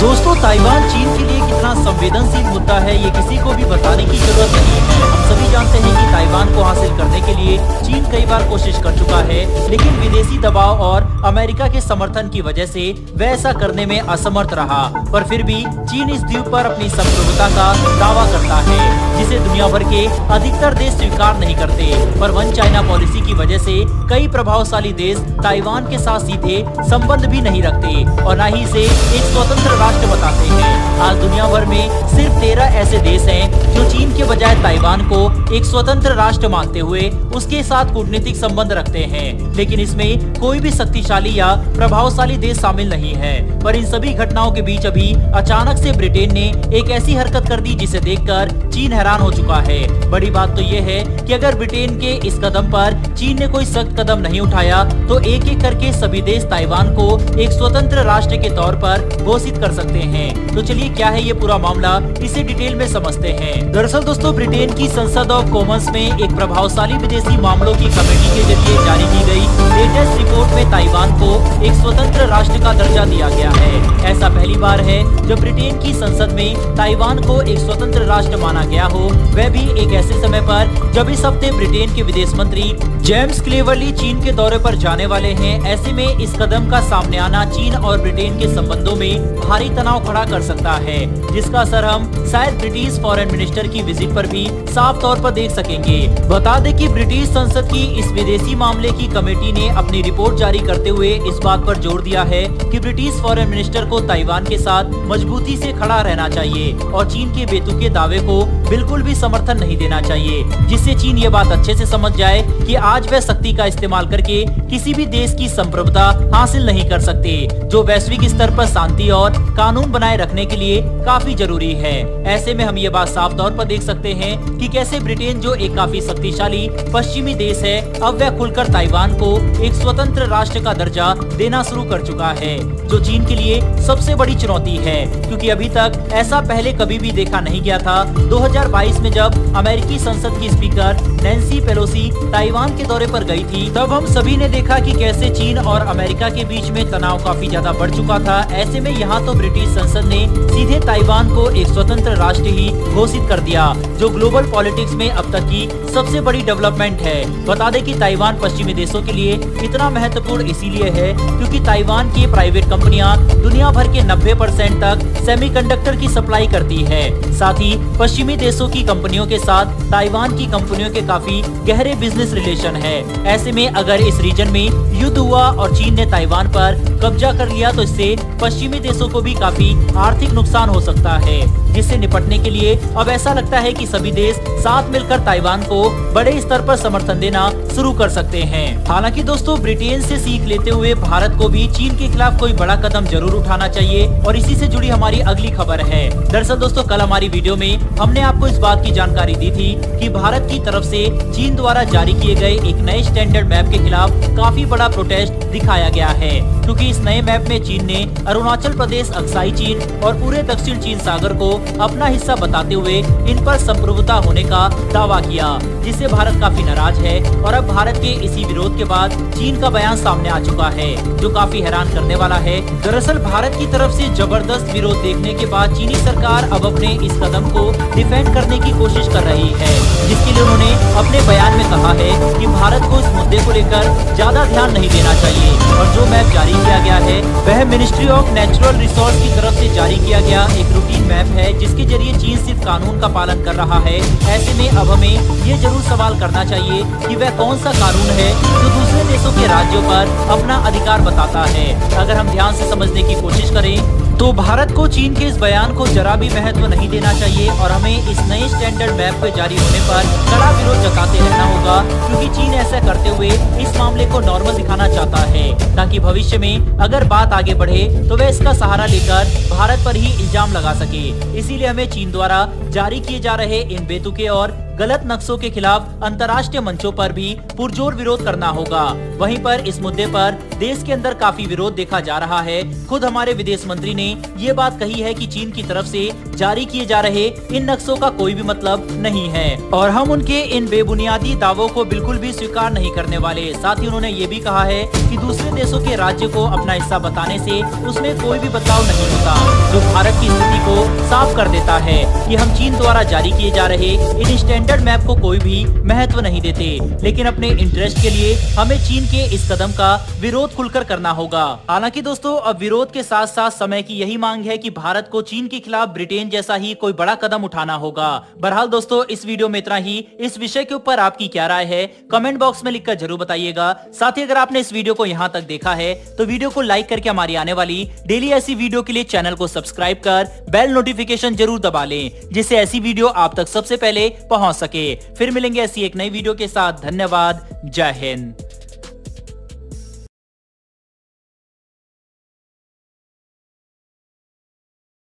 दोस्तों, ताइवान चीन के लिए कितना संवेदनशील मुद्दा है ये किसी को भी बताने की जरूरत नहीं है। हम सभी जानते हैं कि ताइवान को हासिल करने के लिए चीन कई बार कोशिश कर चुका है, लेकिन विदेशी दबाव और अमेरिका के समर्थन की वजह से वह ऐसा करने में असमर्थ रहा। पर फिर भी चीन इस द्वीप पर अपनी संप्रभुता का दावा करता है, जिसे दुनिया भर के अधिकतर देश स्वीकार नहीं करते। पर वन चाइना पॉलिसी की वजह से कई प्रभावशाली देश ताइवान के साथ सीधे संबंध भी नहीं रखते और न ही इसे एक स्वतंत्र राष्ट्र बताते हैं। आज दुनिया भर में सिर्फ 13 ऐसे देश हैं जो चीन के बजाय ताइवान को एक स्वतंत्र राष्ट्र मानते हुए उसके साथ कूटनीतिक संबंध रखते हैं, लेकिन इसमें कोई भी शक्तिशाली या प्रभावशाली देश शामिल नहीं है। पर इन सभी घटनाओं के बीच अभी अचानक से ब्रिटेन ने एक ऐसी हरकत कर दी जिसे देखकर चीन हैरान हो चुका है। बड़ी बात तो ये है कि अगर ब्रिटेन के इस कदम पर चीन ने कोई सख्त कदम नहीं उठाया तो एक एक करके सभी देश ताइवान को एक स्वतंत्र राष्ट्र के तौर पर घोषित कर सकते हैं। तो चलिए, क्या है ये पूरा मामला, इसे डिटेल में समझते हैं। दरअसल दोस्तों, ब्रिटेन की संसद ऑफ कॉमन्स में एक प्रभावशाली विदेशी मामलों की कमेटी के जरिए जारी की गई लेटेस्ट रिपोर्ट में ताइवान को एक स्वतंत्र राष्ट्र का दर्जा दिया गया है। ऐसा पहली बार है जब ब्रिटेन की संसद में ताइवान को एक स्वतंत्र राष्ट्र माना गया हो, वह भी एक ऐसे समय पर जब इस हफ्ते ब्रिटेन के विदेश मंत्री जेम्स क्लेवर्ली चीन के दौरे पर जाने वाले हैं। ऐसे में इस कदम का सामने आना चीन और ब्रिटेन के संबंधों में भारी तनाव खड़ा कर सकता है, जिसका असर हम शायद ब्रिटिश फॉरेन मिनिस्टर की विजिट पर भी साफ तौर पर देख सकेंगे। बता दें कि ब्रिटिश संसद की इस विदेशी मामले की कमेटी ने अपनी रिपोर्ट जारी करते हुए इस बात पर जोर दिया है कि ब्रिटिश फॉरेन मिनिस्टर को ताइवान के साथ मजबूती से खड़ा रहना चाहिए और चीन के बेतुके दावे को बिल्कुल भी समर्थन नहीं देना चाहिए, जिससे चीन ये बात अच्छे से समझ जाए कि आज वह शक्ति का इस्तेमाल करके किसी भी देश की संप्रभुता हासिल नहीं कर सकते, जो वैश्विक स्तर पर शांति और कानून बनाए रखने के लिए काफी जरूरी है। ऐसे में हम ये बात साफ तौर पर देख सकते हैं कि कैसे ब्रिटेन, जो एक काफी शक्तिशाली पश्चिमी देश है, अब वह खुलकर ताइवान को एक स्वतंत्र राष्ट्र का दर्जा देना शुरू कर चुका है, जो चीन के लिए सबसे बड़ी चुनौती है, क्योंकि अभी तक ऐसा पहले कभी भी देखा नहीं गया था। 2022 में जब अमेरिकी संसद की स्पीकर नैन्सी पेलोसी ताइवान के दौरे पर गई थी, तब हम सभी ने देखा कि कैसे चीन और अमेरिका के बीच में तनाव काफी ज्यादा बढ़ चुका था। ऐसे में यहाँ तो ब्रिटिश संसद ने सीधे ताइवान को एक स्वतंत्र राष्ट्र ही घोषित कर दिया, जो ग्लोबल पॉलिटिक्स में अब तक की सबसे बड़ी डेवलपमेंट है। बता दें कि ताइवान पश्चिमी देशों के लिए इतना महत्वपूर्ण इसीलिए है क्योंकि ताइवान की प्राइवेट कंपनियां दुनिया भर के 90% तक सेमीकंडक्टर की सप्लाई करती है। साथ ही पश्चिमी देशों की कंपनियों के साथ ताइवान की कंपनियों के काफी गहरे बिजनेस रिलेशन है। ऐसे में अगर इस रीजन में युद्ध हुआ और चीन ने ताइवान पर कब्जा कर लिया तो इससे पश्चिमी देशों को भी काफी आर्थिक नुकसान हो सकता है, जिससे निपटने के लिए अब ऐसा लगता है कि सभी देश साथ मिलकर ताइवान को बड़े स्तर पर समर्थन देना शुरू कर सकते हैं। हालांकि दोस्तों, ब्रिटेन से सीख लेते हुए भारत को भी चीन के खिलाफ कोई बड़ा कदम जरूर उठाना चाहिए और इसी से जुड़ी हमारी अगली खबर है। दरअसल दोस्तों, कल हमारी वीडियो में हमने आपको इस बात की जानकारी दी थी कि भारत की तरफ से चीन द्वारा जारी किए गए एक नए स्टैंडर्ड मैप के खिलाफ काफी बड़ा प्रोटेस्ट दिखाया गया है, क्योंकि इस नए मैप में चीन ने अरुणाचल प्रदेश, अक्साई चीन और पूरे दक्षिण चीन सागर को अपना हिस्सा बताते हुए इन पर संप्रभुता होने का दावा किया, जिससे भारत काफी नाराज है। और अब भारत के इसी विरोध के बाद चीन का बयान सामने आ चुका है, जो काफी हैरान करने वाला है। दरअसल भारत की तरफ से जबरदस्त विरोध देखने के बाद चीनी सरकार अब अपने इस कदम को डिफेंड करने की कोशिश कर रही है, जिसके लिए उन्होंने अपने बयान में कहा है कि भारत को इस मुद्दे को लेकर ज्यादा ध्यान नहीं देना चाहिए और जो मैप जारी किया गया है वह मिनिस्ट्री ऑफ नेचुरल रिसोर्स की तरफ से जारी किया गया एक रूटीन मैप है, जिसके जरिए चीन सिर्फ कानून का पालन कर रहा है। ऐसे में अब हमें ये जरूर सवाल करना चाहिए कि वह कौन सा कानून है जो दूसरे देशों के राज्यों पर अपना अधिकार बताता है। अगर हम ध्यान से समझने की कोशिश करें तो भारत को चीन के इस बयान को जरा भी महत्व नहीं देना चाहिए और हमें इस नए स्टैंडर्ड मैप के जारी होने पर कड़ा विरोध जताते रहना होगा, क्योंकि चीन ऐसा करते हुए इस मामले को नॉर्मल दिखाना चाहता है, ताकि भविष्य में अगर बात आगे बढ़े तो वह इसका सहारा लेकर भारत पर ही इल्जाम लगा सके। इसीलिए हमें चीन द्वारा जारी किए जा रहे इन बेतुके और गलत नक्शों के खिलाफ अंतर्राष्ट्रीय मंचों पर भी पुरजोर विरोध करना होगा। वहीं पर इस मुद्दे पर देश के अंदर काफी विरोध देखा जा रहा है। खुद हमारे विदेश मंत्री ने ये बात कही है कि चीन की तरफ से जारी किए जा रहे इन नक्शों का कोई भी मतलब नहीं है और हम उनके इन बेबुनियादी दावों को बिल्कुल भी स्वीकार नहीं करने वाले। साथ ही उन्होंने ये भी कहा है कि दूसरे देशों के राज्य को अपना हिस्सा बताने से उसमें कोई भी बदलाव नहीं होता, जो भारत की स्थिति को साफ कर देता है कि हम चीन द्वारा जारी किए जा रहे इन स्टैंडर्ड मैप को कोई भी महत्व नहीं देते, लेकिन अपने इंटरेस्ट के लिए हमें चीन के इस कदम का विरोध खुलकर करना होगा। हालांकि दोस्तों, अब विरोध के साथ साथ समय की यही मांग है कि भारत को चीन के खिलाफ ब्रिटेन जैसा ही कोई बड़ा कदम उठाना होगा। बहरहाल दोस्तों, इस वीडियो में इतना ही। इस विषय के ऊपर आपकी क्या राय है कमेंट बॉक्स में लिखकर जरूर बताइएगा। साथ ही अगर आपने इस वीडियो को यहाँ तक देखा है तो वीडियो को लाइक करके हमारी आने वाली डेली ऐसी वीडियो के लिए चैनल को सब्सक्राइब कर बेल नोटिफिकेशन जरूर दबा लें, जिससे ऐसी वीडियो आप तक सबसे पहले पहुंच सके। फिर मिलेंगे ऐसी एक नई वीडियो के साथ। धन्यवाद। जय हिंद।